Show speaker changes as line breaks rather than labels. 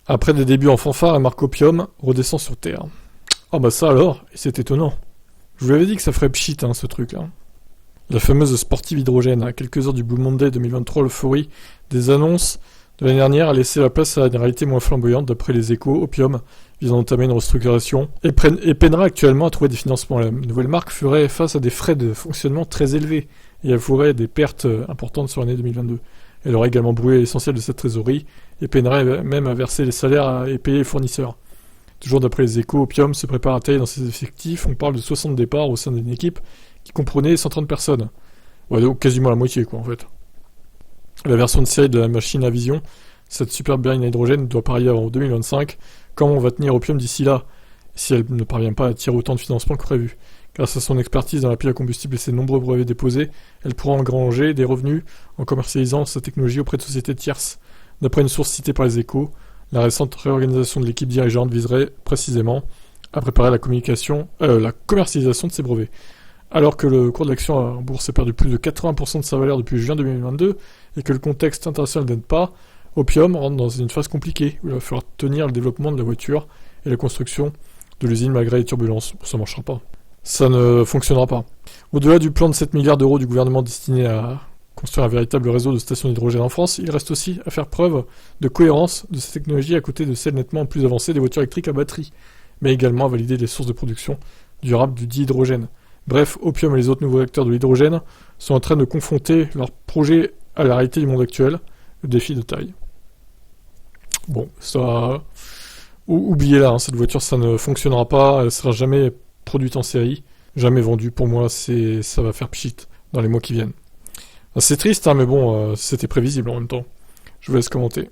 Après des débuts en fanfare, la marque Opium redescend sur Terre. Ah bah ça alors, et c'est étonnant. Je vous avais dit que ça ferait pchit, hein, ce truc-là. La fameuse sportive hydrogène, à quelques heures du Blue Monday 2023, l'euphorie des annonces de l'année dernière a laissé la place à une réalité moins flamboyante. D'après les Échos, Opium, visant notamment une restructuration, et peinera actuellement à trouver des financements. La nouvelle marque ferait face à des frais de fonctionnement très élevés et avouerait des pertes importantes sur l'année 2022. Elle aurait également brûlé l'essentiel de cette trésorerie et peinerait même à verser les salaires et payer les fournisseurs. Toujours d'après les Échos, Opium se prépare à tailler dans ses effectifs. On parle de 60 départs au sein d'une équipe qui comprenait 130 personnes. Ouais, donc quasiment la moitié, quoi, en fait. La version de série de la machine à vision, cette superbe berline à hydrogène, doit parier en 2025. Comment on va tenir Opium d'ici là, si elle ne parvient pas à attirer autant de financement que prévu? Grâce à son expertise dans la pile à combustible et ses nombreux brevets déposés, elle pourra engranger des revenus en commercialisant sa technologie auprès de sociétés tierces. D'après une source citée par les Échos, la récente réorganisation de l'équipe dirigeante viserait précisément à préparer la commercialisation de ces brevets. Alors que le cours de l'action en bourse a perdu plus de 80% de sa valeur depuis juin 2022 et que le contexte international n'aide pas, Opium rentre dans une phase compliquée où il va falloir tenir le développement de la voiture et la construction de l'usine malgré les turbulences. Ça ne marchera pas. Ça ne fonctionnera pas. Au-delà du plan de 7 milliards d'euros du gouvernement destiné à construire un véritable réseau de stations d'hydrogène en France, il reste aussi à faire preuve de cohérence de ces technologies à côté de celles nettement plus avancées des voitures électriques à batterie, mais également à valider les sources de production durable du dit hydrogène. Bref, Opium et les autres nouveaux acteurs de l'hydrogène sont en train de confronter leurs projets à la réalité du monde actuel, le défi de taille. Bon, ça... Oubliez-la, hein, cette voiture, ça ne fonctionnera pas, elle ne sera jamais produite en série, jamais vendue. Pour moi, ça va faire pchit dans les mois qui viennent. C'est triste, hein, mais bon, c'était prévisible en même temps. Je vous laisse commenter.